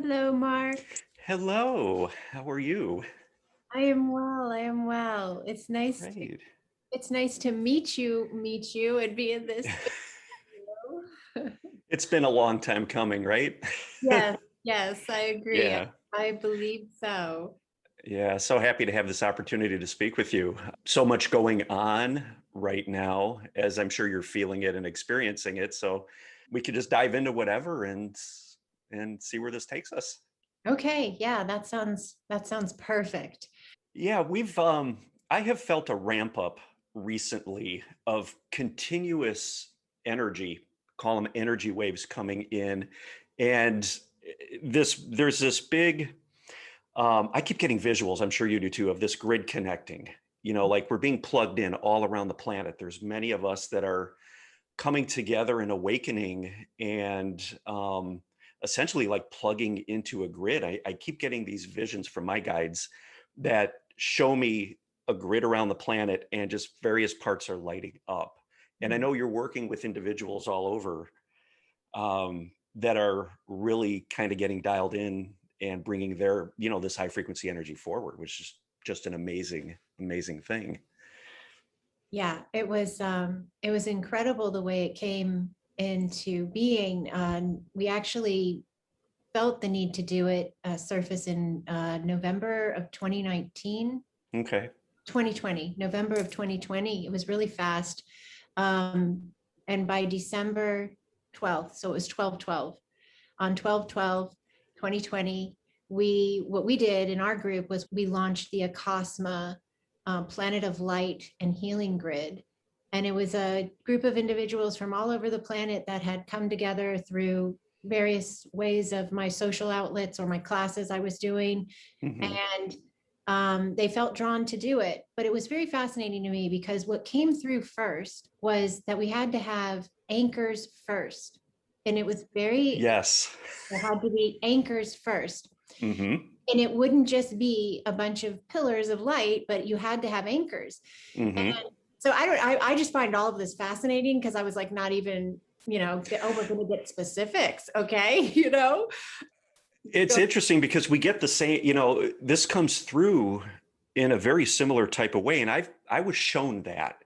Hello, Mark. Hello, how are you? I am well. I am well. Great. It's nice to meet you and be in this space. It's been a long time coming, right? Yes, yes, I agree. Yeah, I believe so. yeah, so happy to have this opportunity to speak with you. So much going on right now, as I'm sure you're feeling it and experiencing it. So we could just dive into whatever and see where this takes us. Okay, yeah, that sounds perfect. Yeah, I have felt a ramp up recently of continuous energy, call them energy waves coming in. And there's this big, I keep getting visuals, I'm sure you do too, of this grid connecting. Like we're being plugged in all around the planet. There's many of us that are coming together and awakening and essentially like plugging into a grid. I keep getting these visions from my guides that show me a grid around the planet and just various parts are lighting up. And I know you're working with individuals all over that are really kind of getting dialed in and bringing their, this high frequency energy forward, which is just an amazing, amazing thing. Yeah, it was incredible the way it came into being. We actually felt the need to do it surface in November of 2019. Okay. 2020, November of 2020. It was really fast. Um, and by December 12th, so it was 12/12. On 12/12, 2020, what we did in our group was we launched the Acosma Planet of Light and Healing Grid. And it was a group of individuals from all over the planet that had come together through various ways of my social outlets or my classes I was doing. Hmm. And they felt drawn to do it. But it was very fascinating to me because what came through first was that we had to have anchors first. And it was very, Yes. there had to be anchors first. Hmm. And it wouldn't just be a bunch of pillars of light, but you had to have anchors. Hmm. And so I just find all of this fascinating because I was like, not even, oh, we're going to get specifics. Okay. It's So interesting because we get the same, this comes through in a very similar type of way. And I was shown that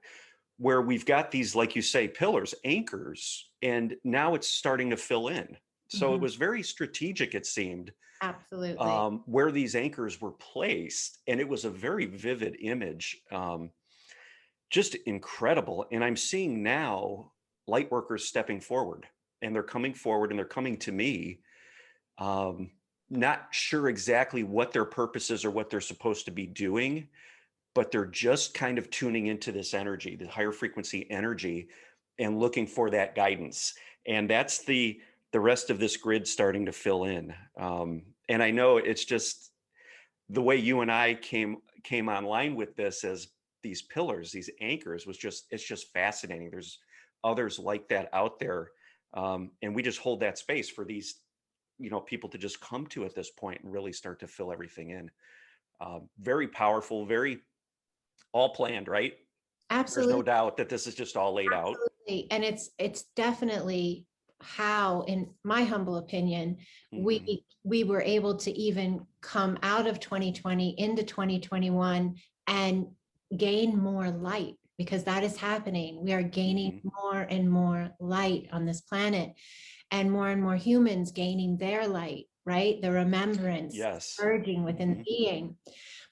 where we've got these, like you say, pillars, anchors, and now it's starting to fill in. So it mhm, was very strategic, it seemed, absolutely. where these anchors were placed. And it was a very vivid image, just incredible. And I'm seeing now light workers stepping forward and they're coming forward and they're coming to me, um, not sure exactly what their purpose is or what they're supposed to be doing, but they're just kind of tuning into this energy, the higher frequency energy, and looking for that guidance. And that's the rest of this grid starting to fill in. And I know it's just the way you and I came online with this as these pillars, these anchors, was just it's just fascinating. There's others like that out there, and we just hold that space for these people to just come to at this point and really start to fill everything in. Very powerful, very all planned, right? There's no Absolutely. doubt that this is just all laid out. Absolutely. And it's definitely how, in my humble opinion, Hmm. we were able to even come out of 2020 into 2021 and gain more light because that is happening. We are gaining Hmm. more and more light on this planet and more humans gaining their light, right? The remembrance Yes. surging within the Hmm. being.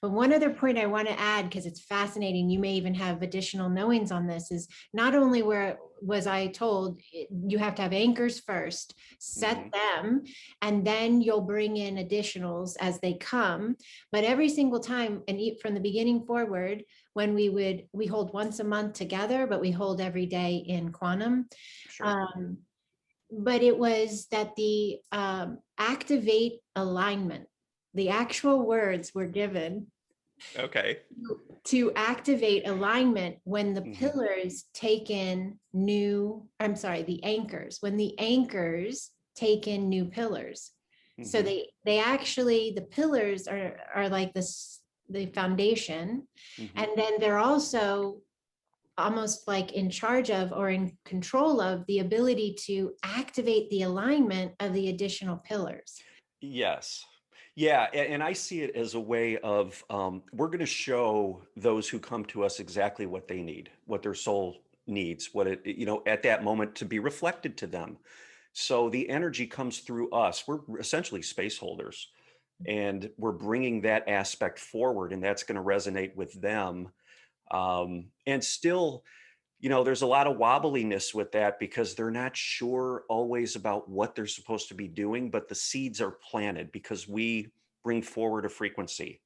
But one other point I want to add, because it's fascinating, you may even have additional knowings on this, is not only where was I told you have to have anchors first, set Hmm. them, and then you'll bring in additionals as they come. But every single time, and from the beginning forward, when we hold once a month together, but we hold every day in quantum. Sure. Um, but it was that the activate alignment, the actual words were given Okay. to activate alignment when the Hmm. pillars take in new, I'm sorry, the anchors, when the anchors take in new pillars. So Hmm. they actually, the pillars are like this, the foundation, Hmm. and then they're also almost like in charge of or in control of the ability to activate the alignment of the additional pillars. Yes. Yeah, and I see it as a way of we're going to show those who come to us exactly what they need, what their soul needs, what it, at that moment to be reflected to them. So the energy comes through us. We're essentially space holders, and we're bringing that aspect forward, and that's going to resonate with them. And still, there's a lot of wobbliness with that because they're not sure always about what they're supposed to be doing, but the seeds are planted because we bring forward a frequency.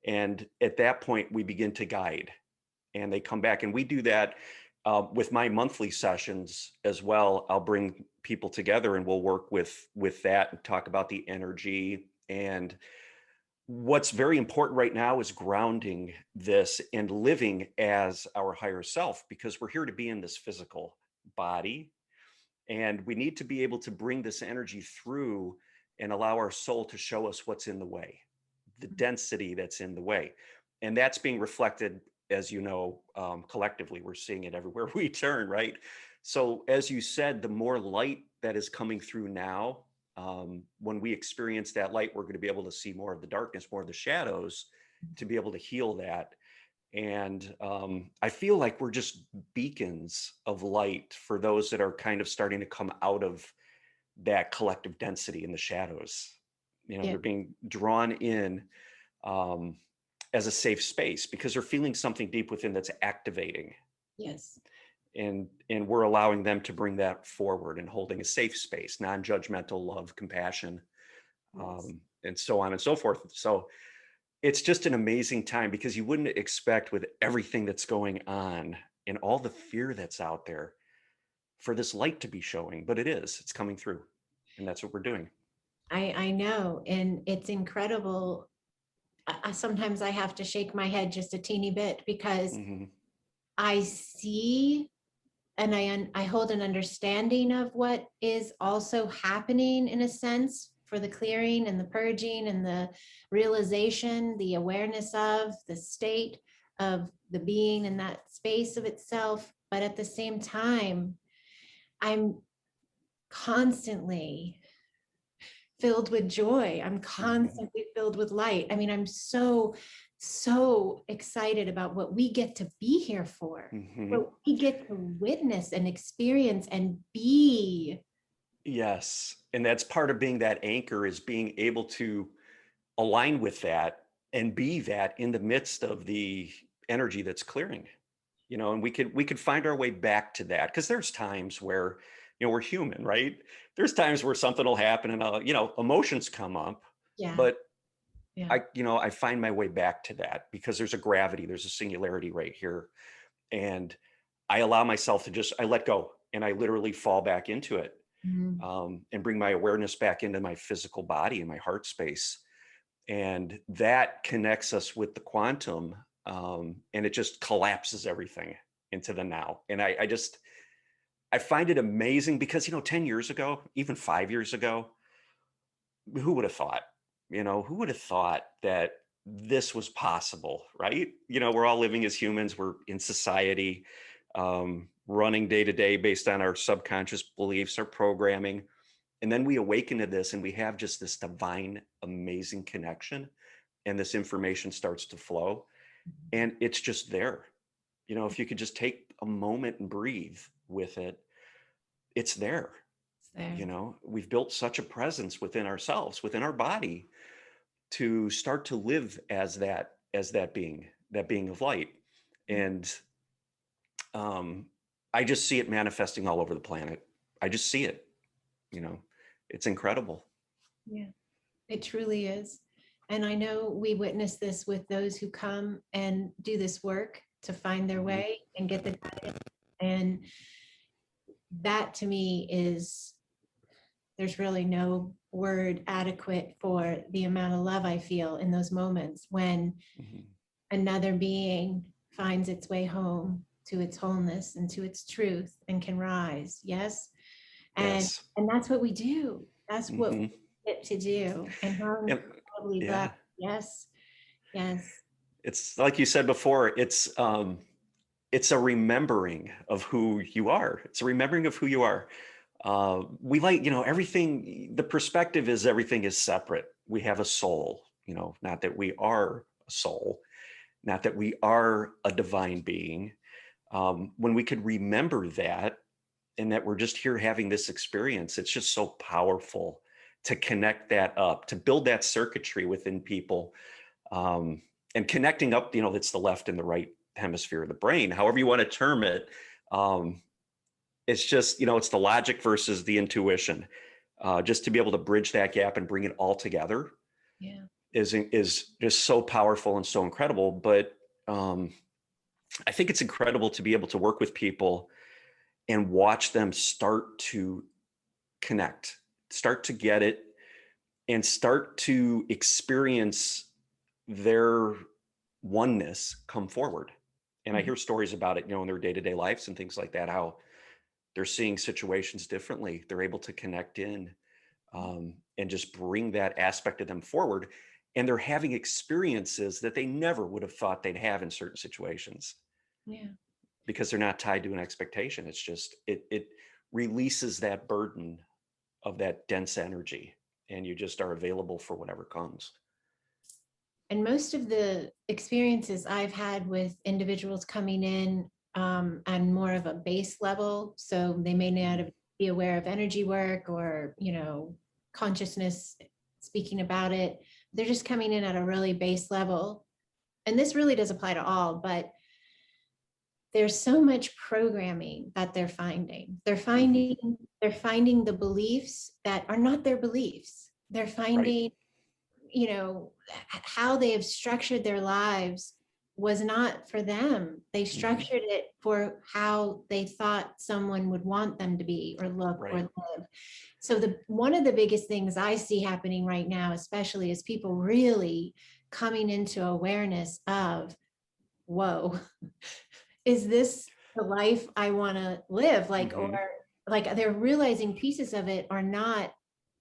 And at that point, we begin to guide and they come back. And we do that with my monthly sessions as well. I'll bring people together and we'll work with that and talk about the energy. And what's very important right now is grounding this and living as our higher self, because we're here to be in this physical body and we need to be able to bring this energy through and allow our soul to show us what's in the way, the density that's in the way. And that's being reflected, as collectively, we're seeing it everywhere we turn, right? So as you said, the more light that is coming through now, when we experience that light, we're going to be able to see more of the darkness, more of the shadows, to be able to heal that. And I feel like we're just beacons of light for those that are kind of starting to come out of that collective density in the shadows. Yeah. They're being drawn in as a safe space because they're feeling something deep within that's activating. Yes. And we're allowing them to bring that forward and holding a safe space, non-judgmental love, compassion, Yes. and so on and so forth. So it's just an amazing time because you wouldn't expect, with everything that's going on and all the fear that's out there, for this light to be showing, but it's coming through, and that's what we're doing. I know, and it's incredible. Sometimes I have to shake my head just a teeny bit because Mm-hmm. I see and I hold an understanding of what is also happening in a sense for the clearing and the purging and the realization, the awareness of the state of the being in that space of itself. But at the same time, I'm constantly filled with joy. I'm Mm-hmm. constantly filled with light. I mean, I'm so excited about what we get to be here for, Mm-hmm. what we get to witness and experience and be. Yes, and that's part of being that anchor, is being able to align with that and be that in the midst of the energy that's clearing. And we could find our way back to that, because there's times where we're human, right? There's times where something will happen and emotions come up, Yeah, but yeah. I find my way back to that because there's a gravity, there's a singularity right here, and I allow myself to I let go and I literally fall back into it, Mhm. and bring my awareness back into my physical body and my heart space. And that connects us with the quantum, and it just collapses everything into the now. And I find it amazing because 10 years ago, even 5 years ago, who would have thought? Who would have thought that this was possible, right? We're all living as humans, we're in society, running day to day based on our subconscious beliefs, our programming. And then we awaken to this and we have just this divine, amazing connection, and this information starts to flow, and it's just there. If you could just take a moment and breathe with it, it's there. It's there. We've built such a presence within ourselves, within our body, to start to live as that being of light. And I just see it manifesting all over the planet. I just see it. you know it's incredible. Yeah, it truly is. And I know we witness this with those who come and do this work to find their Mhm. way and get the guidance. And that to me is, there's really no word adequate for the amount of love I feel in those moments when Mhm. another being finds its way home to its wholeness and to its truth and can rise. Yes. And Yes. and that's what we do. That's what we Hmm. get to do. And how And incredibly blessed. yeah, Yes. Yes. it's like you said before, it's a remembering of who you are. It's a remembering of who you are. We like, everything, the perspective is everything is separate. We have a soul, not that we are a soul, not that we are a divine being. When we could remember that, and that we're just here having this experience, it's just so powerful to connect that up, to build that circuitry within people, and connecting up, it's the left and the right hemisphere of the brain, however you want to term it. It's just, it's the logic versus the intuition. Just to be able to bridge that gap and bring it all together Yeah. is just so powerful and so incredible. But I think it's incredible to be able to work with people and watch them start to connect, start to get it, and start to experience their oneness come forward. And I Mhm. hear stories about it, in their day-to-day lives and things like that, how they're seeing situations differently. They're able to connect in, and just bring that aspect of them forward. And they're having experiences that they never would have thought they'd have in certain situations, Yeah. because they're not tied to an expectation. It's just, it releases that burden of that dense energy, and you just are available for whatever comes. And most of the experiences I've had with individuals coming in on more of a base level, so they may not be aware of energy work or, consciousness speaking about it. They're just coming in at a really base level. And this really does apply to all, but there's so much programming that they're finding. They're Hmm. finding they're finding the beliefs that are not their beliefs. They're Right. finding, how they have structured their lives was not for them. They Hmm. structured it for how they thought someone would want them to be or look or Right. live. So the one of the biggest things I see happening right now, especially, is people really coming into awareness of, whoa, is this the life I want to live? Or Hmm. like they're realizing pieces of it are not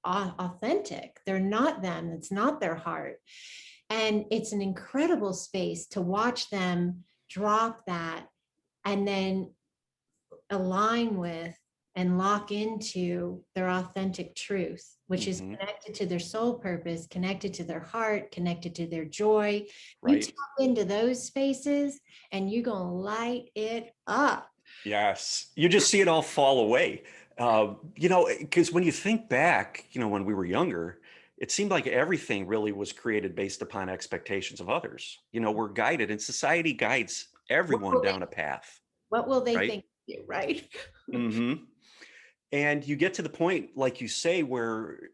authentic. They're not them. It's not their heart. And it's an incredible space to watch them drop that and then align with and lock into their authentic truth, which is Hmm. connected to their soul purpose, connected to their heart, connected to their joy. You Right. tap into those spaces and you're going to light it up. Yes. You just see it all fall away. Because when you think back, when we were younger, it seemed like everything really was created based upon expectations of others. We're guided, and society guides What everyone will they, down a path, what will they right? think of you, right? Hmm. And you get to the point, like you say, where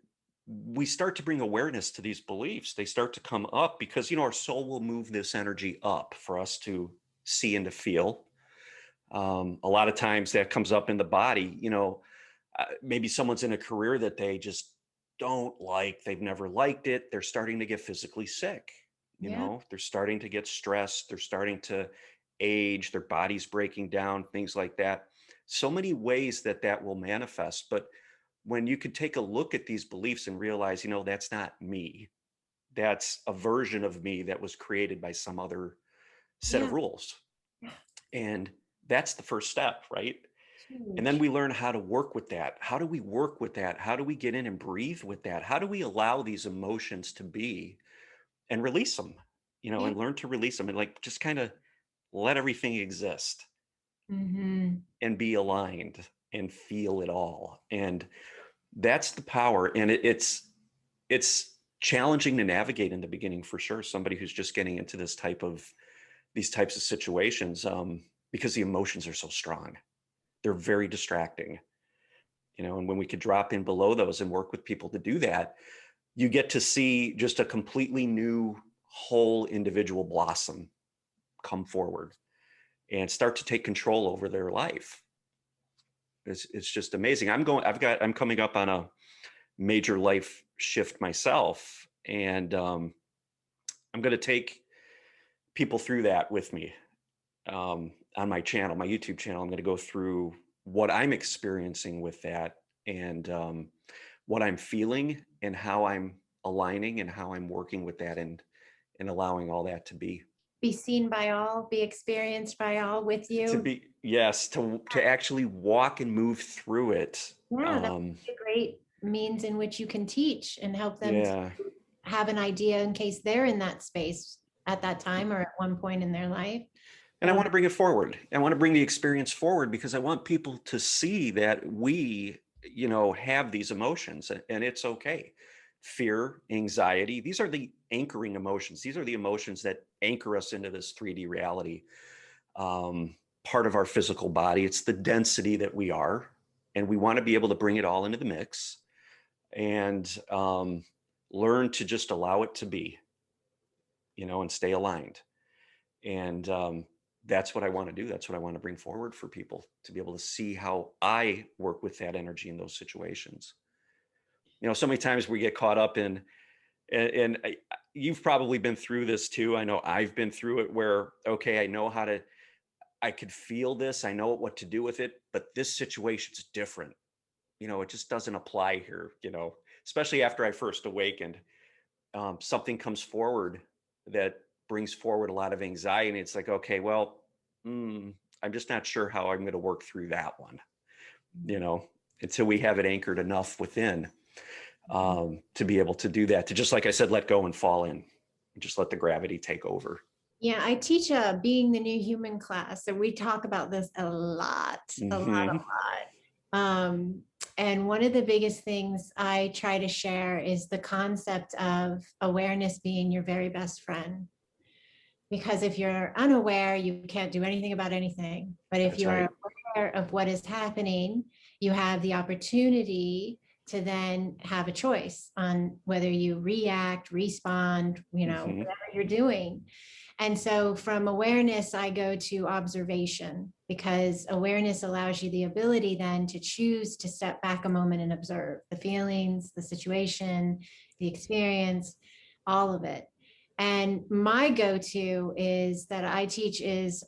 we start to bring awareness to these beliefs. They start to come up because, our soul will move this energy up for us to see and to feel. A lot of times that comes up in the body. Maybe someone's in a career that they just don't like. They've never liked it. They're starting to get physically sick. Yeah. They're starting to get stressed. They're starting to age. Their body's breaking down, things like that. So many ways that will manifest. But when you could take a look at these beliefs and realize, that's not me. That's a version of me that was created by some other set of Yeah. rules. And that's the first step, right? And then Huge. we learn how to work with that. How do we work with that? How do we get in and breathe with that? How do we allow these emotions to be and release them, Yeah. and learn to release them, and like just kind of let everything exist Hmm. and be aligned and feel it all. And that's the power. And it's challenging to navigate in the beginning for sure. Somebody who's just getting into these types of situations, because the emotions are so strong. They're very distracting. And when we could drop in below those and work with people to do that, you get to see just a completely new whole individual blossom come forward and start to take control over their life. It's just amazing. I'm coming up on a major life shift myself, and I'm going to take people through that with me, on my channel, my YouTube channel. I'm going to go through what I'm experiencing with that, and what I'm feeling, and how I'm aligning, and how I'm working with that, and allowing all that to be. be seen by all, be experienced by all with To you. be, yes, to actually walk and move through it. Yeah, that's Um, a great means in which you can teach and help them to yeah. have an idea in case they're in that space at that time or at one point in their life. And I want to bring it forward. I want to bring the experience forward because I want people to see that we, have these emotions and it's okay. Fear, anxiety, these are the anchoring emotions. These are the emotions that anchor us into this 3D reality. Part of our physical body. It's the density that we are. And we want to be able to bring it all into the mix and learn to just allow it to be, and stay aligned. And that's what I want to do. That's what I want to bring forward for people to be able to see how I work with that energy in those situations. So many times we get caught up in, and you've probably been through this too. I know I've been through it where, okay, I could feel this. I know what to do with it, but this situation's different. It just doesn't apply here, especially after I first awakened. Something comes forward that brings forward a lot of anxiety. And it's like, okay, well, I'm just not sure how I'm going to work through that one, until we have it anchored enough within to be able to do that, to just, like I said, let go and fall in, just let the gravity take over. Yeah, I teach a Being the New Human class, and we talk about this a lot, a lot, a lot. And one of the biggest things I try to share is the concept of awareness being your very best friend. Because if you're unaware, you can't do anything about anything. But if That's you are right. aware of what is happening, you have the opportunity to then have a choice on whether you react, respond, whatever you're doing. And so from awareness, I go to observation, because awareness allows you the ability then to choose to step back a moment and observe the feelings, the situation, the experience, all of it. And my go-to is that I teach is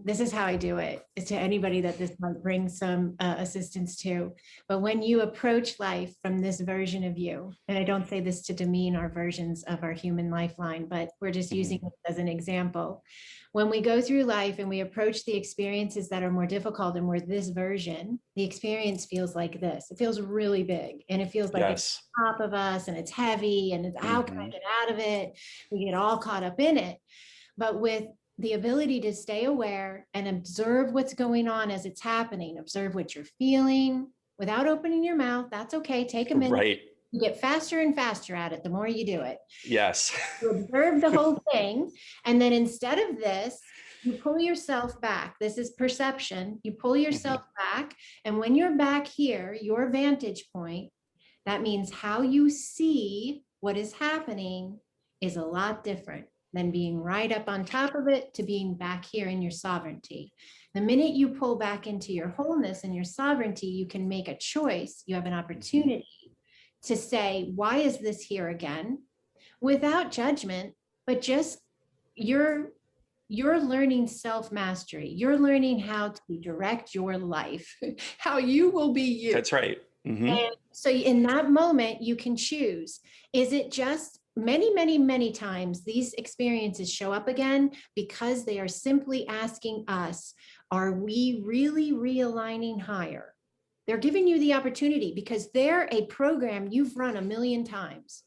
this is how I do it, is to anybody that this might bring some assistance to. But when you approach life from this version of you, and I don't say this to demean our versions of our human lifeline, but we're just using it as an example. When we go through life and we approach the experiences that are more difficult and we're this version, the experience feels like this. It feels really big and it feels like it's Yes. on top of us and it's heavy and it's how can I get out of it? We get all caught up in it. But with the ability to stay aware and observe what's going on as it's happening, observe what you're feeling without opening your mouth. That's okay. Take a minute. Right. You get faster and faster at it the more you do it. Yes. You observe the whole thing. And then instead of this, you pull yourself back. This is perception. You pull yourself back. And when you're back here, your vantage point, that means how you see what is happening is a lot different than being right up on top of it to being back here in your sovereignty. The minute you pull back into your wholeness and your sovereignty, you can make a choice. You have an opportunity to say, why is this here again? Without judgment, but just you're learning self-mastery. You're learning how to direct your life, how you will be you. That's right. And so in that moment, you can choose. Is it just many, many, many times these experiences show up again because they are simply asking us, are we really realigning higher? They're giving you the opportunity because they're a program you've run a million times.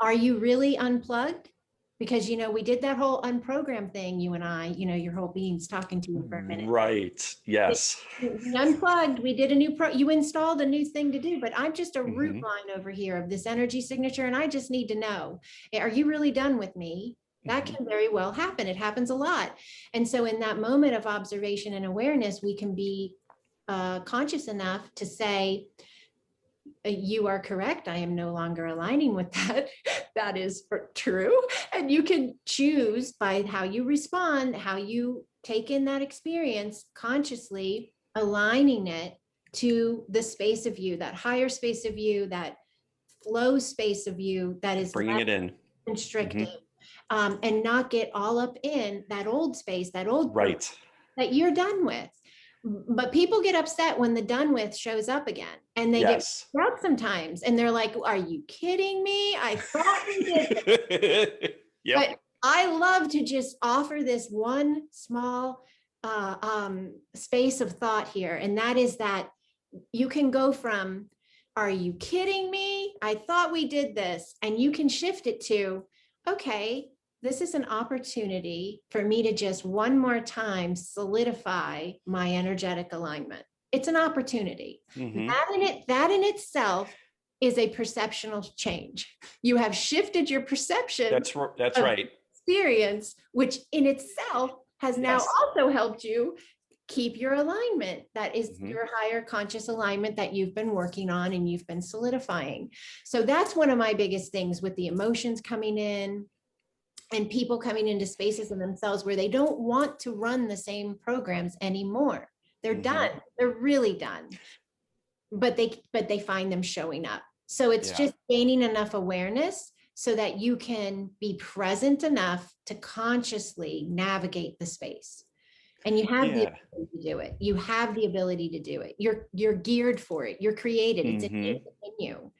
Are you really unplugged? Because, we did that whole unprogram thing, you and I, your whole being's talking to you for a minute. Right. Yes. We unplugged, we did a new you installed a new thing to do, but I'm just a root line over here of this energy signature. And I just need to know, are you really done with me? That can very well happen. It happens a lot. And so in that moment of observation and awareness, we can be conscious enough to say, you are correct. I am no longer aligning with that. That is true. And you can choose by how you respond, how you take in that experience, consciously aligning it to the space of you, that higher space of you, that flow space of you that is bringing it in constrictive, and not get all up in that old space, that old right that you're done with. But people get upset when the done with shows up again, and they get out sometimes, and they're like, are you kidding me? I thought we did. Yep. I love to just offer this one small space of thought here. And that is that you can go from, are you kidding me? I thought we did this. And you can shift it to, okay, this is an opportunity for me to just one more time solidify my energetic alignment. It's an opportunity. Mm-hmm. That in itself is a perceptional change. You have shifted your perception That's of right. experience, which in itself has now Yes. also helped you keep your alignment. That is Mm-hmm. your higher conscious alignment that you've been working on and you've been solidifying. So that's one of my biggest things with the emotions coming in and people coming into spaces in themselves where they don't want to run the same programs anymore. They're Mm-hmm. done. They're really done. But they find them showing up. So it's Yeah. just gaining enough awareness so that you can be present enough to consciously navigate the space. And you have the Yeah. ability to do it. You have the ability to do it. You're geared for it. You're created. It's Mm-hmm. in you.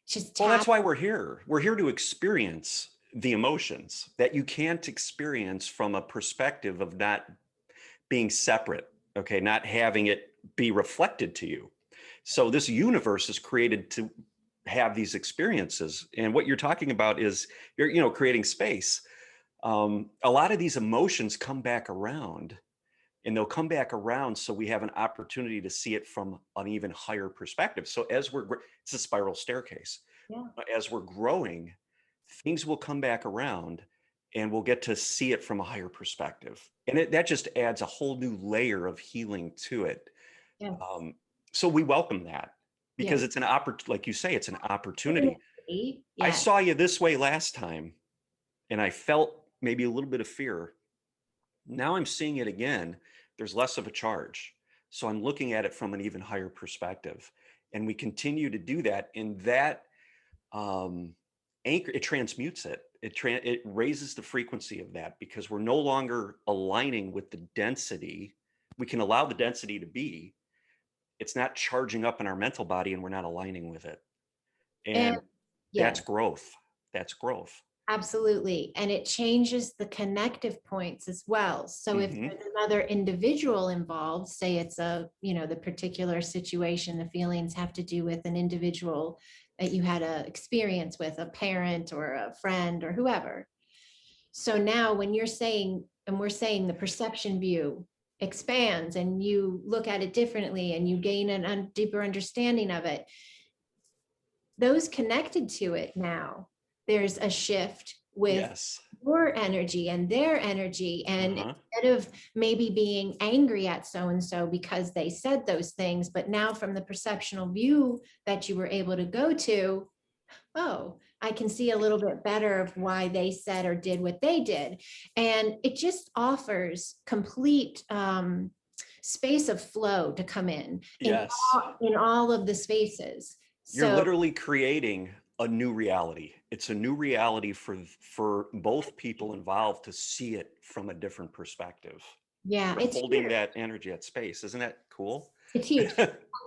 Just Well, that's tap. why we're here. We're here to experience the emotions that you can't experience from a perspective of not being separate, okay, not having it be reflected to you. So this universe is created to have these experiences. And what you're talking about is you're creating space. A lot of these emotions come back around, and they'll come back around so we have an opportunity to see it from an even higher perspective. So it's a spiral staircase. Yeah. As we're growing, things will come back around and we'll get to see it from a higher perspective. And that just adds a whole new layer of healing to it. Yeah. So we welcome that because Yeah. it's an opportunity, like you say, it's an opportunity. I Yeah. saw you this way last time and I felt maybe a little bit of fear. Now I'm seeing it again. There's less of a charge. So I'm looking at it from an even higher perspective. And we continue to do that. And that it transmutes it. It raises the frequency of that because we're no longer aligning with the density. We can allow the density to be. It's not charging up in our mental body and we're not aligning with it. And And yeah. that's growth. That's growth. Absolutely. And it changes the connective points as well. So if Mm-hmm. there's another individual involved, say it's the particular situation, the feelings have to do with an individual that you had a experience with, a parent or a friend or whoever. So now when you're saying, and we're saying the perception view expands and you look at it differently and you gain a deeper understanding of it, those connected to it now, there's a shift with Yes. your energy and their energy. And Uh-huh. instead of maybe being angry at so-and-so because they said those things, but now from the perceptional view that you were able to go to, oh, I can see a little bit better of why they said or did what they did. And it just offers complete space of flow to come Yes. in all of the spaces. You're So literally creating a new reality. It's a new reality for both people involved to see it from a different perspective. yeah, You're it's holding huge. that energy at space. Isn't that cool? It's huge.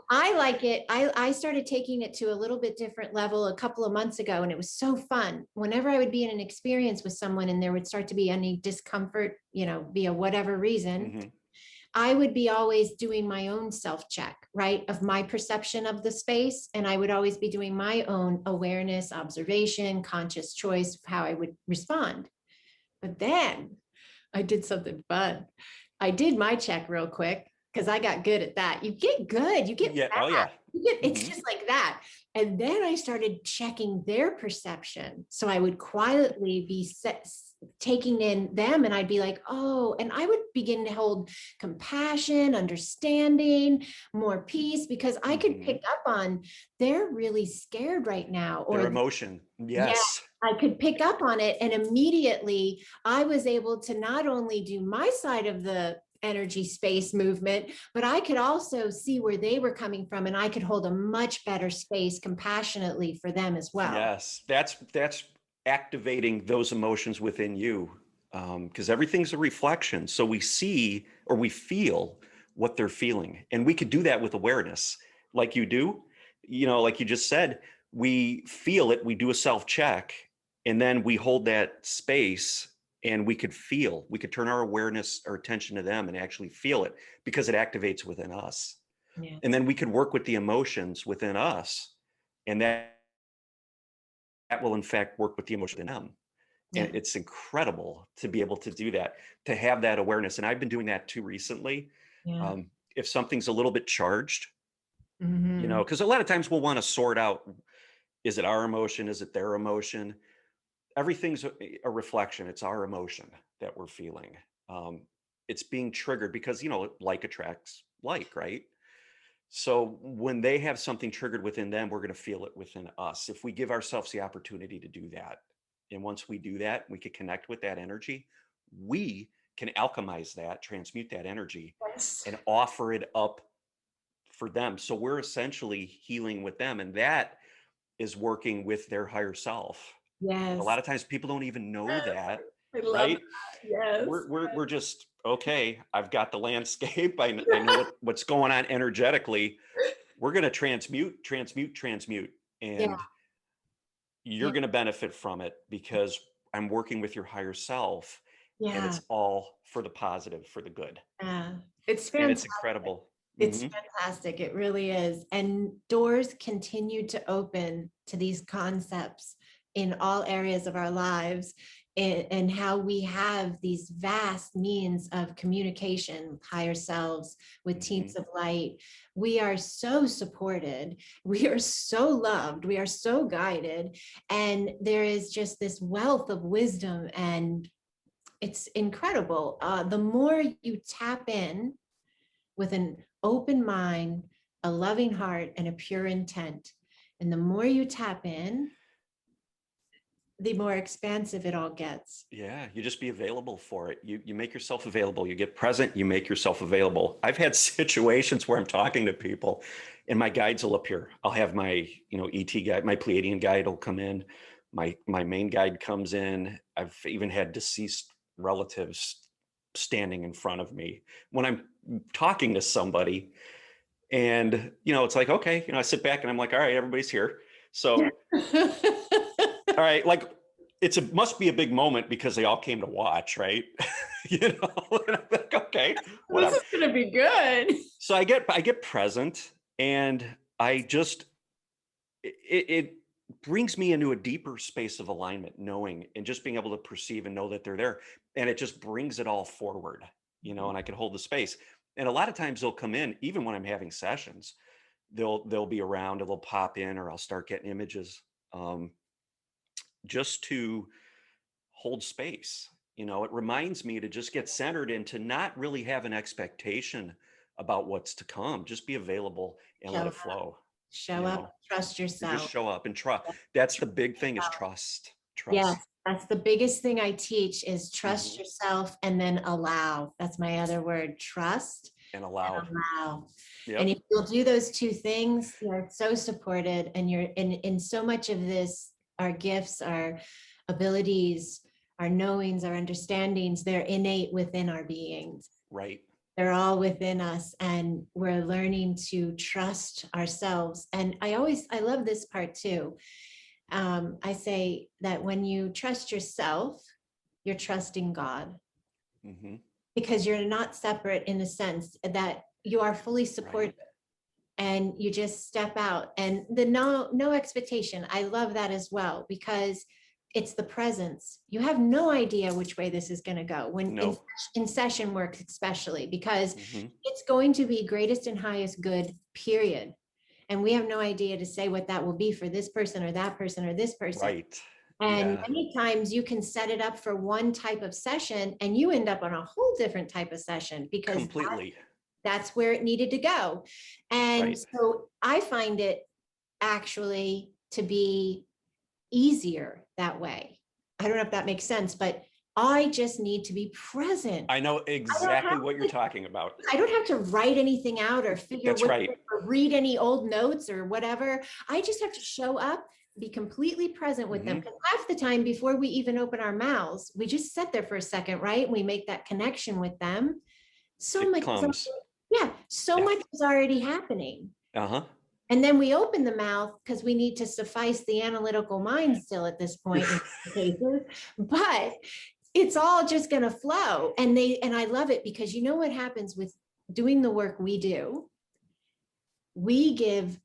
I like it. I started taking it to a little bit different level a couple of months ago, and it was so fun. Whenever I would be in an experience with someone and there would start to be any discomfort, via whatever reason, Mm-hmm. I would be always doing my own self-check, right, of my perception of the space. And I would always be doing my own awareness, observation, conscious choice of how I would respond. But then I did something fun. I did my check real quick because I got good at that. You get good, you get Yeah. Oh, fast. yeah. It's Mm-hmm. just like that. And then I started checking their perception. So I would quietly be taking in them and I'd be like, oh, and I would begin to hold compassion, understanding, more peace, because I could Mm-hmm. pick up on they're really scared right now. Their Or emotion. yeah, Yes. I could pick up on it. And immediately I was able to not only do my side of the energy space movement, but I could also see where they were coming from. And I could hold a much better space compassionately for them as well. Yes. That's activating those emotions within you. Because everything's a reflection. So we see or we feel what they're feeling. And we could do that with awareness, like you do. Like you just said, we feel it, we do a self check, and then we hold that space and we could turn our awareness, our attention to them and actually feel it, because it activates within us. Yeah. And then we could work with the emotions within us, and that will in fact work with the emotion in them. And Yeah. it's incredible to be able to do that, to have that awareness. And I've been doing that too recently. Yeah. If something's a little bit charged, Hmm. because a lot of times we'll want to sort out, is it our emotion? Is it their emotion? Everything's a reflection. It's our emotion that we're feeling. Um, it's being triggered because, like attracts like, right? So when they have something triggered within them, we're going to feel it within us if we give ourselves the opportunity to do that. And once we do that, we can connect with that energy. We can alchemize that, transmute that energy, Yes. and offer it up for them. So we're essentially healing with them, and that is working with their higher self. And a Yes. lot of times people don't even know that, I love right? that. Yes. We're just, okay, I've got the landscape. I know what's going on energetically. We're going to transmute, Yeah. and you're Yeah. going to benefit from it because I'm working with your higher self, and Yeah. it's all for the positive, for the good. Yeah. It's And it's fantastic. incredible. It's Mhm. fantastic. It really is. And doors continue to open to these concepts in all areas of our lives, and how we have these vast means of communication with higher selves, with teams Mhm. of light. We are so supported. We are so loved. We are so guided. And there is just this wealth of wisdom, and it's incredible. The more you tap in with an open mind, a loving heart, and a pure intent. And the more you tap in, the more expansive it all gets. Yeah, you just be available for it. You make yourself available. You get present, you make yourself available. I've had situations where I'm talking to people and my guides will appear. I'll have my, ET guide, my Pleiadian guide will come in. My main guide comes in. I've even had deceased relatives standing in front of me when I'm talking to somebody. And, it's like, okay, I sit back and I'm like, all right, everybody's here. So all right, like must be a big moment because they all came to watch, right? And I'm like, okay, This whatever. is going to be good. So I get present, and I just it brings me into a deeper space of alignment, knowing and just being able to perceive and know that they're there, and it just brings it all forward, and I can hold the space. And a lot of times they'll come in, even when I'm having sessions, they'll be around, or they'll pop in, or I'll start getting images. Just to hold space. It reminds me to just get centered and to not really have an expectation about what's to come. Just be available and Show let it up, flow. show You up, know, trust you just yourself. show up and trust. That's the big thing, is trust. Yes, Trust. that's the biggest thing I teach, is trust Mhm. yourself, and then allow. That's my other word, trust And and allow. allow. And Yep. if you'll do those two things, you're so supported, and you're in so much of this, our gifts, our abilities, our knowings, our understandings, they're innate within our beings. Right. They're all within us, and we're learning to trust ourselves. And I love this part too. I say that when you trust yourself, you're trusting God, Hmm. because you're not separate, in the sense that you are fully supported, Right. and you just step out, and the no expectation. I love that as well, because it's the presence. You have no idea which way this is going to go when No. in session work, especially because Hmm. it's going to be greatest and highest good, period. And we have no idea to say what that will be for this person or that person or this person. Right. And Yeah. many times you can set it up for one type of session and you end up on a whole different type of session, because Completely. that's where it needed to go. And Right. so I find it actually to be easier that way. I don't know if that makes sense, but I just need to be present. I know I don't exactly have what you're to, talking about. I don't have to write anything out or figure That's what, right. or read any old notes or whatever. I just have to show up, be completely present with them. Hmm. Because half the time, before we even open our mouths, we just sit there for a second, right? We make that connection with them. So It much is, comes. yeah, so Yeah. much is already happening. Uh-huh. And then we open the mouth because we need to suffice the analytical mind still at this point in cases. But it's all just going to flow. And I love it, because you know what happens with doing the work we do? We give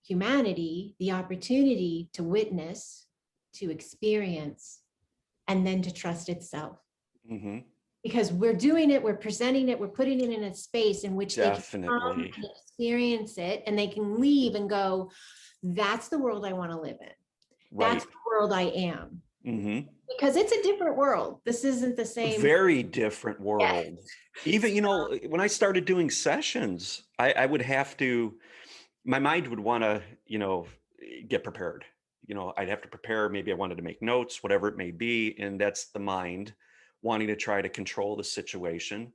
humanity the opportunity to witness, to experience, and then to trust itself. Mm-hmm. Because we're doing it, we're presenting it, we're putting it in a space in which they can come Definitely. and experience it, and they can leave and go, that's the world I want to live in. Right. That's the world I am. Mm-hmm. Because it's a different world. This isn't the same. Very different world. Yes. Even, you know, when I started doing sessions, I would have to, my mind would want to, you know, get prepared. You know, I'd have to prepare. Maybe I wanted to make notes, whatever it may be. And that's the mind wanting to try to control the situation,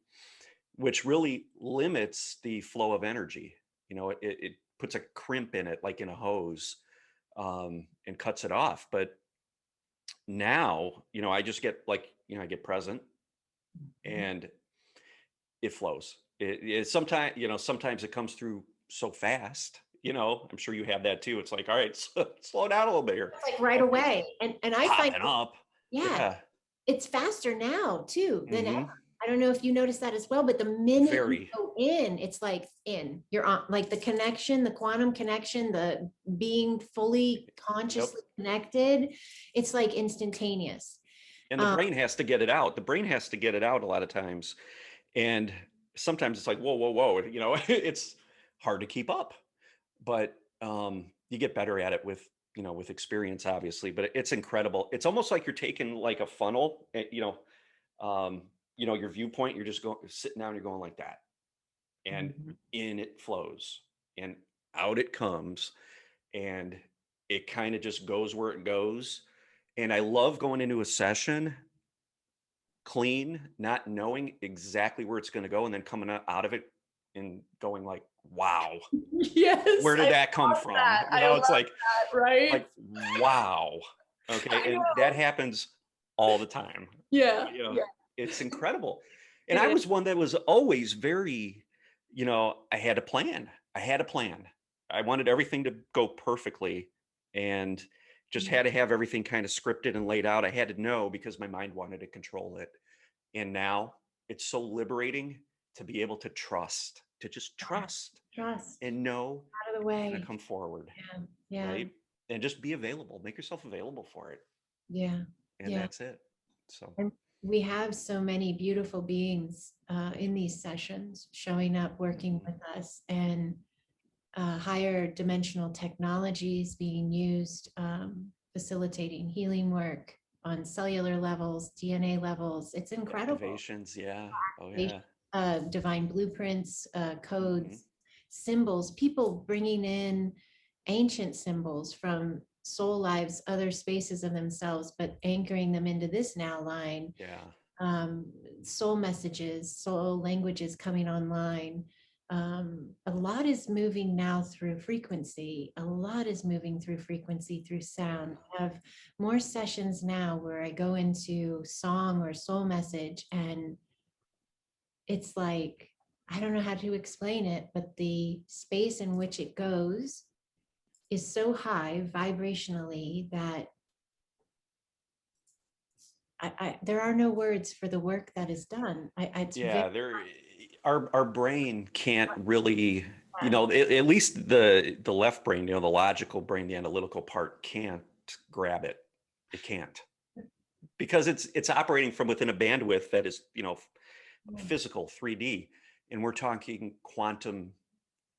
which really limits the flow of energy. You know, it puts a crimp in it, like in a hose, and cuts it off. But now, you know, I just get like, you know, I get present and it flows. It sometimes, you know, sometimes it comes through so fast. You know, I'm sure you have that too. It's like, all right, slow down a little bit here. It's like right away. And I find, Popping up. yeah, Yeah. it's faster now too than ever. Hmm. I don't know if you notice that as well, but the minute you Very. go in, it's like you're on, like the connection, the quantum connection, the being fully Yep. consciously connected. It's like instantaneous. And the brain has to get it out. The brain has to get it out a lot of times. And sometimes it's like, whoa, whoa, whoa. You know, it's hard to keep up. But you get better at it with, you know, with experience, obviously. But it's incredible. It's almost like you're taking like a funnel, you know, your viewpoint, you're just going, sitting down, you're going like that. And Mhm. in it flows and out it comes. And it kind of just goes where it goes. And I love going into a session clean, not knowing exactly where it's going to go, and then coming out of it and going like, wow, Yes, where did I that come love from? that. You I know, love it's that, right? like, wow. I Okay. And that know. happens all the time. Yeah, You know, yeah, it's incredible. And it I is. was one that was always very, you know, I had a plan. I had a plan. I wanted everything to go perfectly and just had to have everything kind of scripted and laid out. I had to know because my mind wanted to control it. And now it's so liberating to be able to trust, to just trust Trust and know out of the it's going to way. come forward, Yeah, yeah, right? And just be available, make yourself available for it. yeah, And yeah. that's it. So, And we have so many beautiful beings in these sessions showing up, working mhm. with us, and higher dimensional technologies being used, facilitating healing work on cellular levels, DNA levels. It's incredible. Activations. Yeah. Oh, yeah. Divine blueprints, Hmm. codes, symbols, people bringing in ancient symbols from soul lives, other spaces of themselves, but anchoring them into this now line. Yeah. um, Soul messages, soul languages coming online. A lot is moving now through frequency. A lot is moving through frequency, through sound. I have more sessions now where I go into song or soul message, and it's like, I don't know how to explain it, but the space in which it goes is so high vibrationally that there are no words for the work that is done. It's very Yeah. Our brain can't really, you hard. know, at least the left brain, you know, the logical brain, the analytical part can't grab it. It can't because it's operating from within a bandwidth that is, you know, physical 3D, and we're talking quantum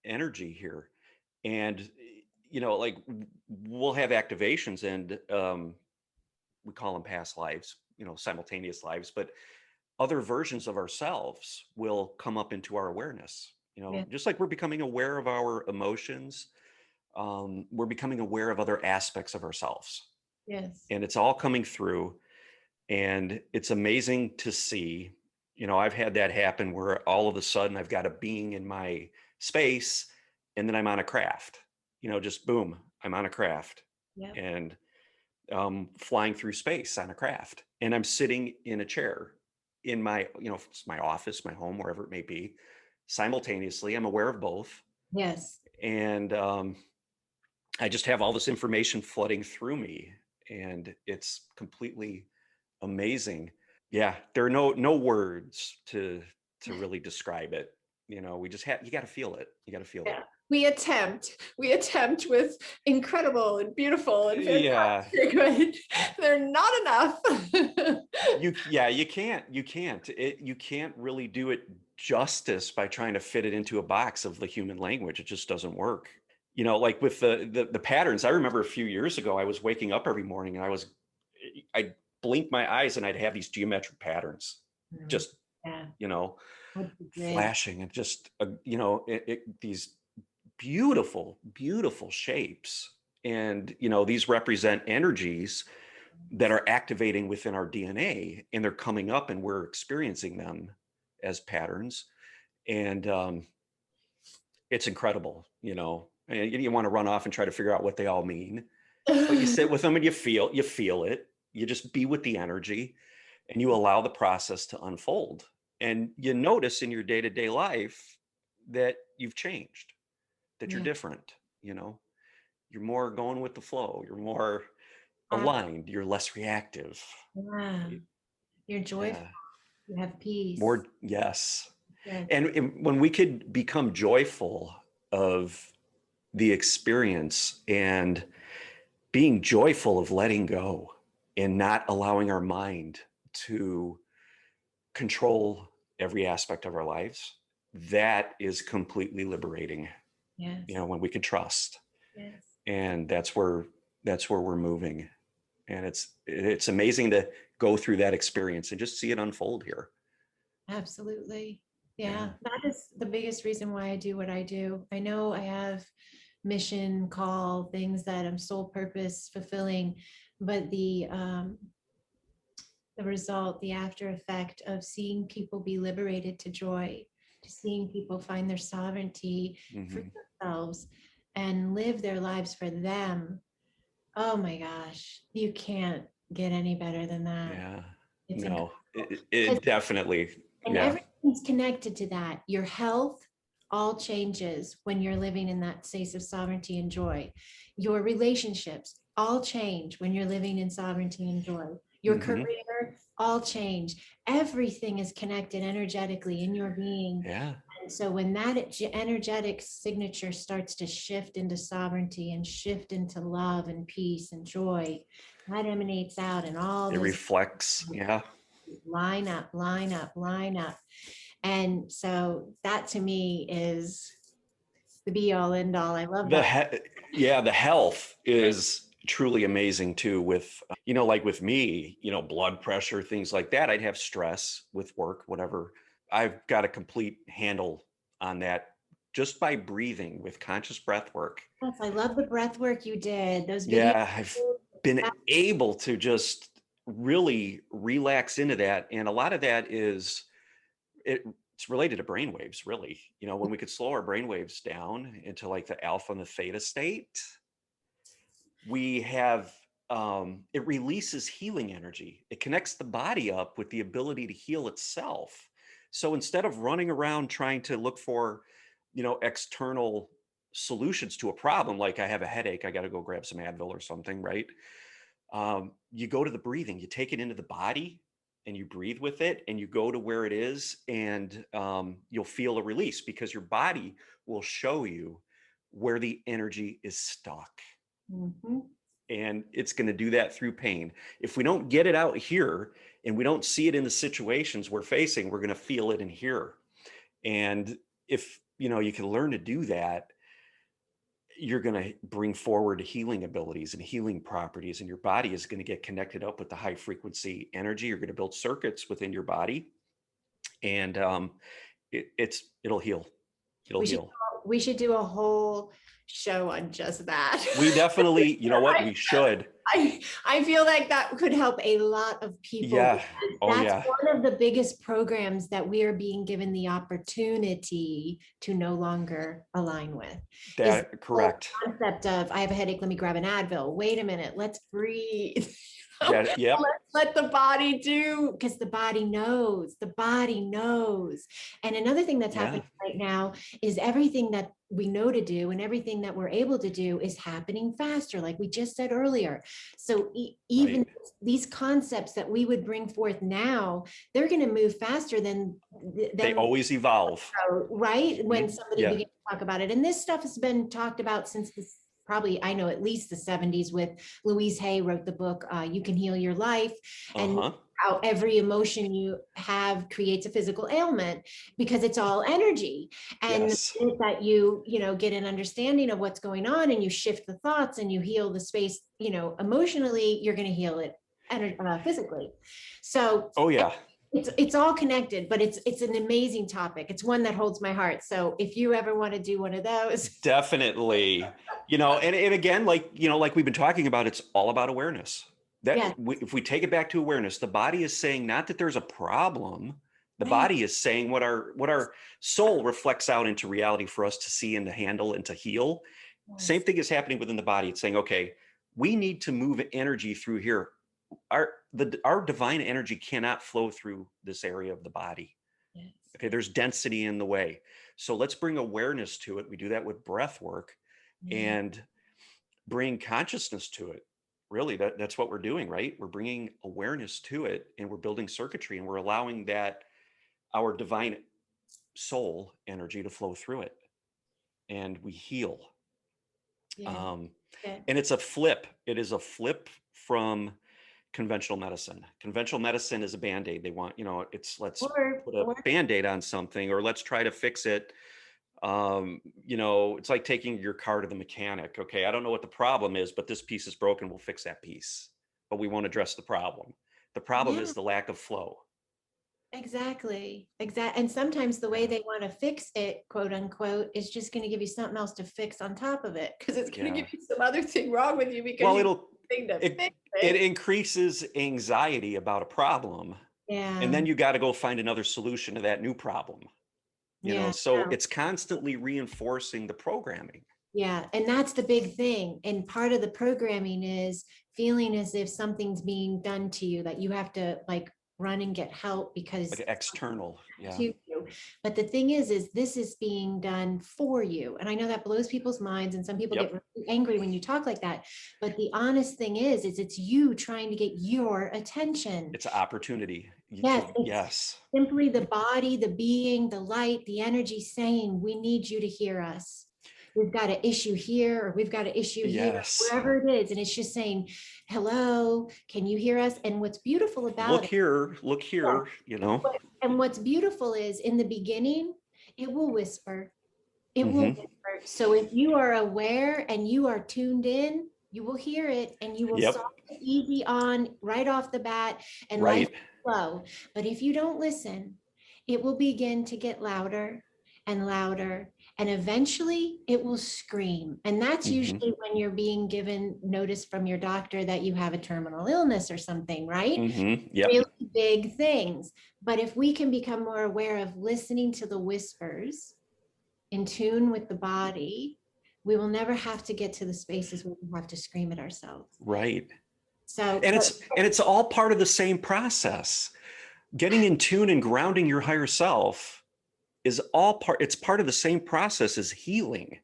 energy here. And you know, like we'll have activations and we call them past lives, you know, simultaneous lives, but other versions of ourselves will come up into our awareness, you know, Yeah. just like we're becoming aware of our emotions. We're becoming aware of other aspects of ourselves, Yes. and it's all coming through. And it's amazing to see, you know, I've had that happen where all of a sudden I've got a being in my space and then I'm on a craft, you know, just boom, I'm on a craft Yep. and flying through space on a craft. And I'm sitting in a chair in my, you know, it's my office, my home, wherever it may be. Simultaneously, I'm aware of both. Yes. And I just have all this information flooding through me. And it's completely amazing. Yeah, there are no words to really describe it. You know, we just you got to feel it. You got to feel it. Yeah. We attempt with incredible and beautiful and Yeah, fantastic, but they're not enough. you can't really do it justice by trying to fit it into a box of the human language. It just doesn't work. You know, like with the patterns. I remember a few years ago, I was waking up every morning and I'd blink my eyes and I'd have these geometric patterns just, Yeah. you know, What you did. flashing and just, you know, these beautiful, beautiful shapes. And, you know, these represent energies that are activating within our DNA, and they're coming up and we're experiencing them as patterns. And it's incredible, you know. And you want to run off and try to figure out what they all mean, but you sit with them and you feel it. You just be with the energy and you allow the process to unfold. And you notice in your day-to-day life that you've changed, that you're Yeah. different, you know. You're more going with the flow. You're more Uh, aligned. You're less reactive. yeah. You're joyful. Yeah. You have peace. More, yes. Yeah. And when we could become joyful of the experience and being joyful of letting go and not allowing our mind to control every aspect of our lives, that is completely liberating. Yes. You know, when we can trust. Yes. And that's where we're moving. And it's amazing to go through that experience and just see it unfold here. Absolutely. Yeah. Yeah. That is the biggest reason why I do what I do. I know I have mission, call, things that I'm sole purpose fulfilling, but the result, the after effect of seeing people be liberated to joy, to seeing people find their sovereignty for themselves and live their lives for them. Oh my gosh, you can't get any better than that. Yeah. It's No, incredible. it definitely, And yeah. everything's connected to that. Your health all changes when you're living in that space of sovereignty and joy. Your relationships all change when you're living in sovereignty and joy. Your career all change. Everything is connected energetically in your being. Yeah. And so when that energetic signature starts to shift into sovereignty and shift into love and peace and joy, that emanates out and all It those reflects. Yeah. line up, line up, line up. And so that to me is the be all end all. I love that. The health is truly amazing too with, you know, like with me, you know, blood pressure, things like that. I'd have stress with work, whatever. I've got a complete handle on that just by breathing with conscious breath work. Yes, I love the breath work you did. Those videos. Yeah, I've been able to just really relax into that. And a lot of that is, it's related to brainwaves, really. You know, when we could slow our brainwaves down into like the alpha and the theta state, we have, it releases healing energy. It connects the body up with the ability to heal itself. So instead of running around trying to look for, you know, external solutions to a problem, like I have a headache, I got to go grab some Advil or something, right? You go to the breathing, you take it into the body and you breathe with it and you go to where it is, and you'll feel a release because your body will show you where the energy is stuck. And it's going to do that through pain. If we don't get it out here and we don't see it in the situations we're facing, we're going to feel it in here. And if, you know, you can learn to do that, you're going to bring forward healing abilities and healing properties, and your body is going to get connected up with the high frequency energy. You're going to build circuits within your body, and it'll heal. It'll heal. We should do a whole show on just that. We definitely, you know what, we should. I feel like that could help a lot of people. Yeah. Oh, that's yeah. one of the biggest programs that we are being given the opportunity to no longer align with. That correct. The concept of, I have a headache, let me grab an Advil. Wait a minute, let's breathe. Yeah. Let the body do, because the body knows. The body knows. And another thing that's happening right now is everything that we know to do and everything that we're able to do is happening faster, like we just said earlier. So even Right. these concepts that we would bring forth now, they're going to move faster than They always evolve. right when somebody Yeah. began to talk about it. And this stuff has been talked about since this, probably, I know, at least the 70s, with Louise Hay wrote the book, You Can Heal Your Life. And how every emotion you have creates a physical ailment, because it's all energy. And Yes. that you know, get an understanding of what's going on, and you shift the thoughts and you heal the space, you know, emotionally, you're going to heal it physically. So Oh yeah. it's all connected, but it's an amazing topic. It's one that holds my heart. So if you ever want to do one of those, Definitely. You know, and again, like, you know, like we've been talking about, it's all about awareness. That yeah, if we take it back to awareness, the body is saying not that there's a problem. The right. body is saying what our soul reflects out into reality for us to see and to handle and to heal. Yes. Same thing is happening within the body. It's saying, okay, we need to move energy through here. Our divine energy cannot flow through this area of the body. Yes. Okay, there's density in the way. So let's bring awareness to it. We do that with breath work and bring consciousness to it. Really, that's what we're doing, right? We're bringing awareness to it, and we're building circuitry, and we're allowing that our divine soul energy to flow through it, and we heal. Yeah. And it's a flip. It is a flip from conventional medicine. Conventional medicine is a band-aid. They want, you know, it's let's put a band-aid on something, or let's try to fix it. You know, it's like taking your car to the mechanic. Okay, I don't know what the problem is, but this piece is broken. We'll fix that piece, but we won't address the problem. The problem is the lack of flow. Exactly. And sometimes the way they want to fix it, quote unquote, is just going to give you something else to fix on top of it, because it's going to give you some other thing wrong with you, because it increases anxiety about a problem. Yeah. And then you got to go find another solution to that new problem. You know, so it's constantly reinforcing the programming. Yeah. And that's the big thing. And part of the programming is feeling as if something's being done to you, that you have to like run and get help because like external. Yeah. To you. But the thing is this is being done for you. And I know that blows people's minds, and some people get really angry when you talk like that. But the honest thing is it's you trying to get your attention. It's an opportunity. Yes. Simply the body, the being, the light, the energy saying, we need you to hear us. We've got an issue here, or we've got an issue here, wherever it is. And it's just saying, hello, can you hear us? And what's beautiful about look here, you know. And what's beautiful is in the beginning, it will whisper. It will whisper. So if you are aware and you are tuned in, you will hear it, and you will start easy on right off the bat, and life will flow. But if you don't listen, it will begin to get louder and louder, and eventually it will scream. And that's usually when you're being given notice from your doctor that you have a terminal illness or something, right? Really big things. But if we can become more aware of listening to the whispers, in tune with the body, we will never have to get to the spaces where we have to scream at ourselves. Right. So, and it's all part of the same process. Getting in tune and grounding your higher self is it's part of the same process as healing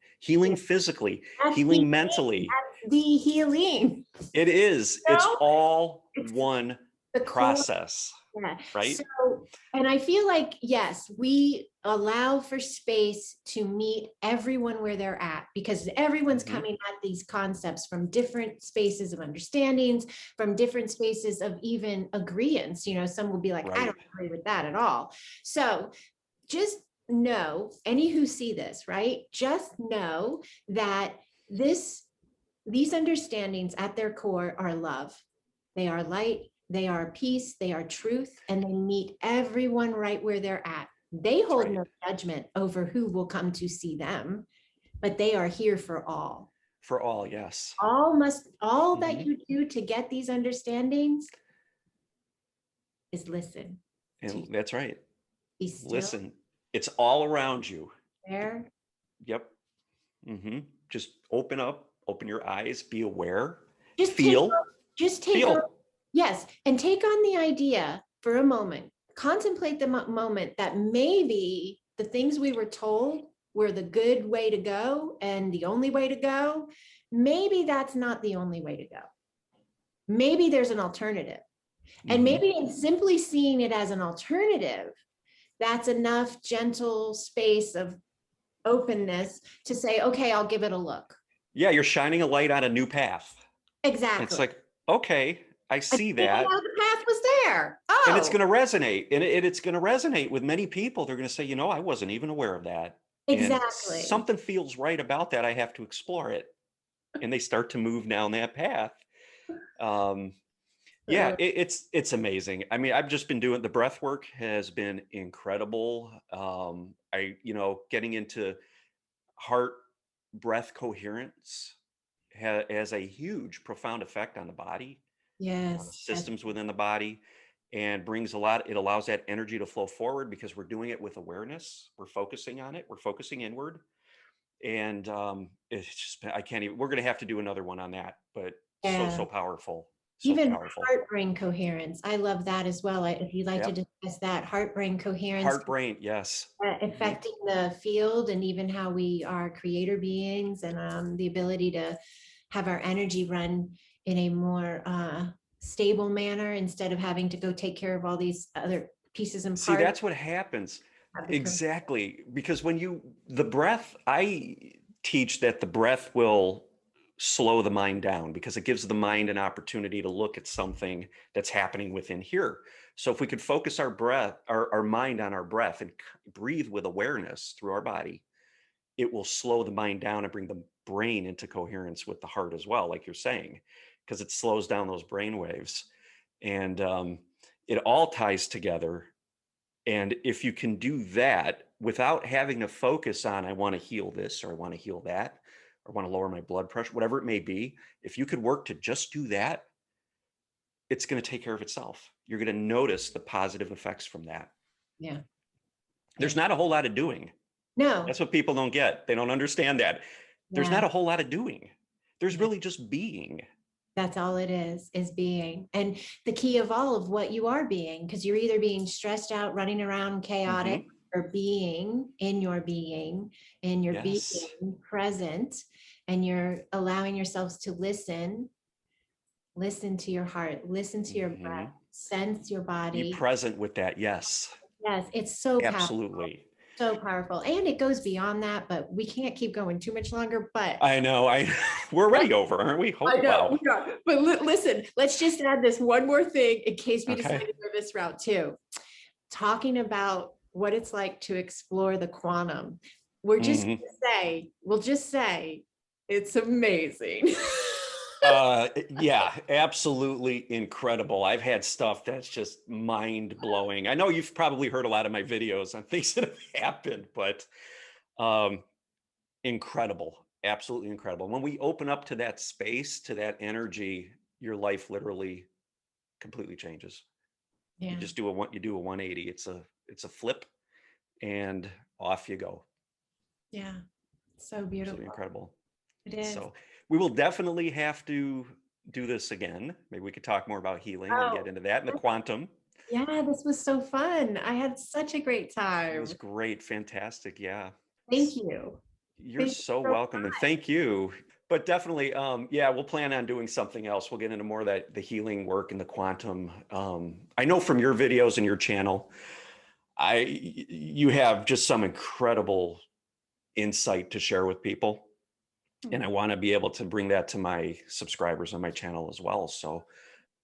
physically, healing mentally. The healing. It is. It's all one process. Yeah. Right. So, and I feel like, yes, we allow for space to meet everyone where they're at, because everyone's coming at these concepts from different spaces of understandings, from different spaces of even agreeance. You know, some will be like, I don't agree with that at all. So just know, any who see this, right? Just know that these understandings at their core are love. They are light. They are peace, they are truth, and they meet everyone right where they're at. They hold no judgment over who will come to see them, but they are here for all. For all, yes. All that you do to get these understandings is listen. And that's right. Be still. Listen. It's all around you. There. Yep. Just open your eyes, be aware, just feel. Yes, and take on the idea for a moment. Contemplate the moment that maybe the things we were told were the good way to go and the only way to go, maybe that's not the only way to go. Maybe there's an alternative. And maybe in simply seeing it as an alternative, that's enough gentle space of openness to say, okay, I'll give it a look. Yeah, you're shining a light on a new path. Exactly. It's like, okay, I see that. The path was there. And it's going to resonate. And it's going to resonate with many people. They're going to say, you know, I wasn't even aware of that. Exactly. And something feels right about that. I have to explore it. And they start to move down that path. Yeah, it's amazing. I mean, I've just been doing the breath work has been incredible. Getting into heart breath coherence has a huge, profound effect on the body, Yes. systems within the body, and brings it allows that energy to flow forward because we're doing it with awareness. We're focusing on it. We're focusing inward. And it's just, I can't even, we're going to have to do another one on that, but so powerful. So even powerful. heart-brain coherence. I love that as well. If you'd like to discuss that, heart-brain coherence. Heart-brain, yes. Affecting the field and even how we are creator beings, and the ability to have our energy run in a more stable manner instead of having to go take care of all these other pieces and parts. See, that's what happens. Exactly. Because the breath, I teach that the breath will slow the mind down because it gives the mind an opportunity to look at something that's happening within here. So if we could focus our breath, our mind on our breath and breathe with awareness through our body, it will slow the mind down and bring the brain into coherence with the heart as well, like you're saying, because it slows down those brain waves. And it all ties together. And if you can do that without having to focus on, I want to heal this, or I want to heal that, or want to lower my blood pressure, whatever it may be, if you could work to just do that, it's going to take care of itself. You're going to notice the positive effects from that. Yeah. There's not a whole lot of doing. No. That's what people don't get. They don't understand that. There's not a whole lot of doing. There's really just being. That's all it is being. And the key of all of what you are being, because you're either being stressed out, running around chaotic, or being, in your being present, and you're allowing yourselves to listen to your heart, listen to your breath, sense your body. Be present with that. Yes. Yes, it's so absolutely powerful. So powerful. And it goes beyond that, but we can't keep going too much longer. But I know, we're already over, aren't we? I know, we are. But listen, let's just add this one more thing in case we decide to go this route too. Talking about what it's like to explore the quantum. We'll just say it's amazing. Yeah, absolutely incredible. I've had stuff that's just mind blowing. I know you've probably heard a lot of my videos on things that have happened, but incredible, absolutely incredible. When we open up to that space, to that energy, your life literally completely changes. You just do a 180. It's a flip and off you go. Yeah. So beautiful. Absolutely incredible. It is. So we will definitely have to do this again. Maybe we could talk more about healing and get into that and the quantum. Yeah, this was so fun. I had such a great time. It was great. Fantastic. Yeah. Thank you. You're so welcome. And thank you. But definitely, we'll plan on doing something else. We'll get into more of the healing work and the quantum. I know from your videos and your channel, you have just some incredible insight to share with people. And I want to be able to bring that to my subscribers on my channel as well. So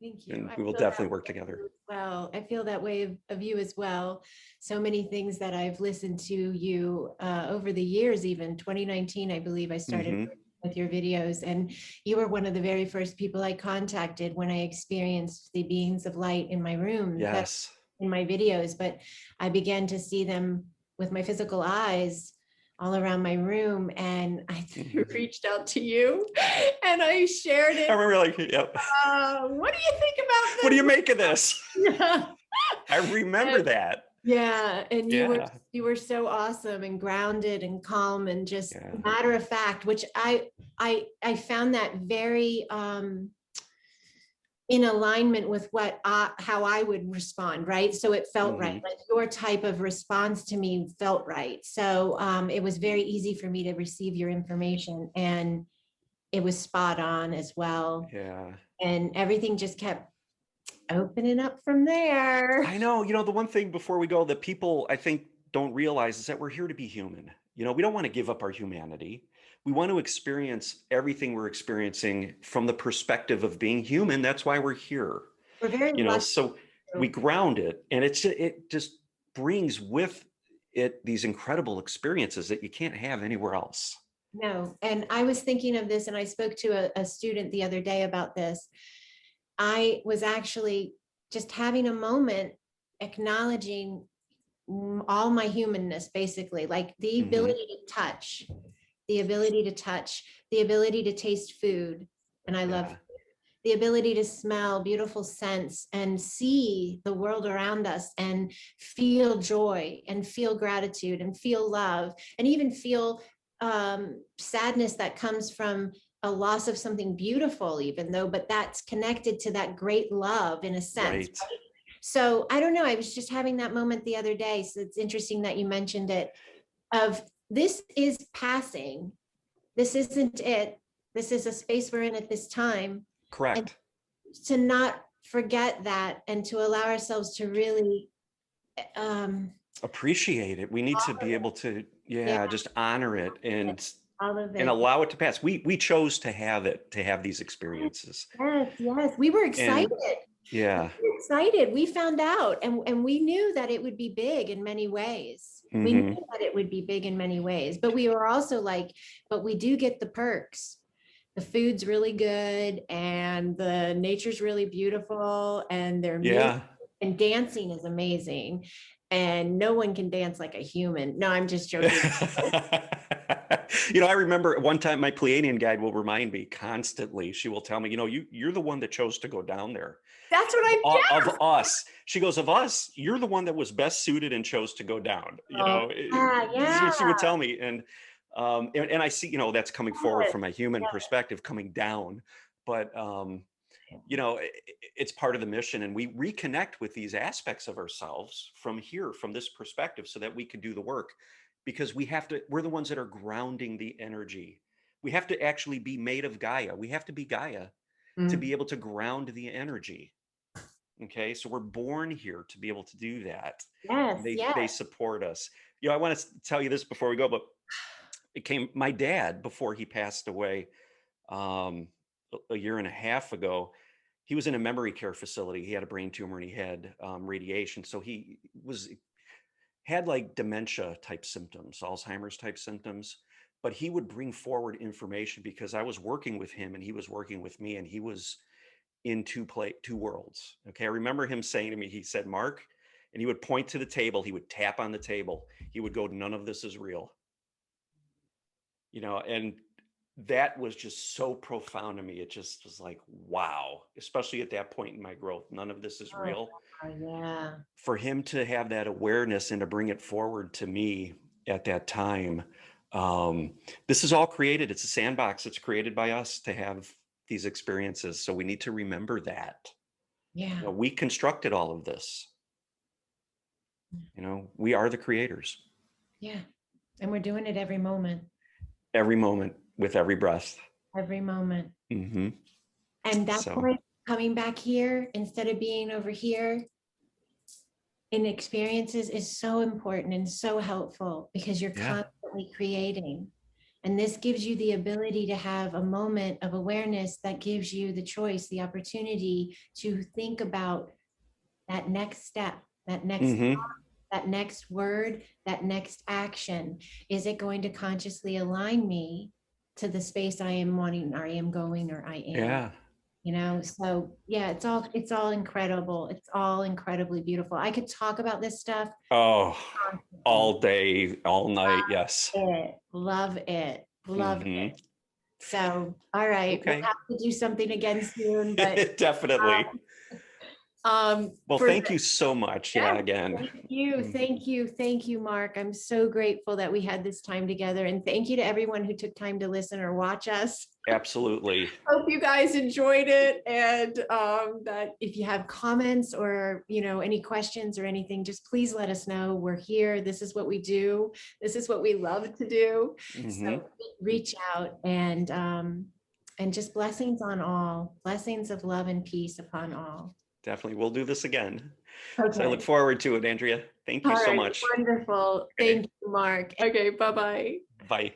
thank you. And we will definitely work together. Well, I feel that way of you as well. So many things that I've listened to you over the years, even 2019, I believe I started with your videos, and you were one of the very first people I contacted when I experienced the beings of light in my room. Yes. In my videos, but I began to see them with my physical eyes all around my room, and I reached out to you and I shared it. I remember what do you think about this? What do you make of this? Yeah. I remember that. Yeah. And you were so awesome and grounded and calm and just matter of fact, which I found that very in alignment with how I would respond, right? So it felt right. Mhm. Like your type of response to me felt right. So it was very easy for me to receive your information, and it was spot on as well. Yeah. And everything just kept opening up from there. I know, the one thing before we go that people I think don't realize is that we're here to be human. We don't want to give up our humanity. We want to experience everything we're experiencing from the perspective of being human. That's why we're here. We're very lucky. So we ground it, and it just brings with it these incredible experiences that you can't have anywhere else. No, and I was thinking of this, and I spoke to a student the other day about this. I was actually just having a moment acknowledging all my humanness, basically, like the ability to touch, the ability to touch, the ability to taste food. And I love the ability to smell beautiful scents and see the world around us and feel joy and feel gratitude and feel love and even feel sadness that comes from a loss of something beautiful, even though, but that's connected to that great love in a sense. Right. So I don't know, I was just having that moment the other day. So it's interesting that you mentioned it, of this is passing. This isn't it. This is a space we're in at this time. Correct. And to not forget that, and to allow ourselves to really appreciate it. We need to be able to, just honor it and all of and it. allow it to pass. We chose to have these experiences. Yes. We were excited. Yeah. We were excited. We found out, and we knew that it would be big in many ways. We knew that it would be big in many ways, but we were also like, but we do get the perks. The food's really good, and the nature's really beautiful, and their music and dancing is amazing. And no one can dance like a human. No, I'm just joking. I remember one time my Pleiadian guide will remind me constantly. She will tell me, you're the one that chose to go down there. That's what I of us. She goes, of us, you're the one that was best suited and chose to go down. This is what she would tell me. And I see, that's coming forward from a human perspective, coming down. But it's part of the mission, and we reconnect with these aspects of ourselves from here, from this perspective, so that we can do the work, because we're the ones that are grounding the energy. We have to actually be made of Gaia. We have to be Gaia to be able to ground the energy. Okay. So we're born here to be able to do that. They support us. I want to tell you this before we go, but my dad, before he passed away, a year and a half ago, he was in a memory care facility. He had a brain tumor and he had radiation. So he had like dementia type symptoms, Alzheimer's type symptoms, but he would bring forward information because I was working with him and he was working with me, and he was in two worlds. Okay. I remember him saying to me, he said, Mark, and he would point to the table. He would tap on the table. He would go, none of this is real. And that was just so profound to me. It just was like, wow, especially at that point in my growth, none of this is real. Yeah. For him to have that awareness and to bring it forward to me at that time, this is all created. It's a sandbox. It's created by us to have these experiences. So we need to remember that. Yeah. We constructed all of this. We are the creators. Yeah. And we're doing it every moment. Every moment, with every breath. Every moment. Mm-hmm. And that's why coming back here instead of being over here in experiences is so important and so helpful, because you're constantly creating. And this gives you the ability to have a moment of awareness that gives you the choice, the opportunity to think about that next step, that next thought, that next word, that next action. Is it going to consciously align me to the space I am wanting, or I am going, or I am? So it's all incredible. It's all incredibly beautiful. I could talk about this stuff all day, all night. Yes. Love it. So, all right. Okay. We'll have to do something again soon, but definitely. Well, For thank you so much. Yeah, yeah, again. thank you, Mark. I'm so grateful that we had this time together, and thank you to everyone who took time to listen or watch us. Absolutely. Hope you guys enjoyed it, and that if you have comments or any questions or anything, just please let us know. We're here. This is what we do. This is what we love to do. Hmm. So reach out, and just blessings on all. Blessings of love and peace upon all. Definitely. We'll do this again. So I look Okay. forward to it, Andrea. Thank you All so right. much. Wonderful. Okay. Thank you, Mark. Okay. Bye-bye. Bye.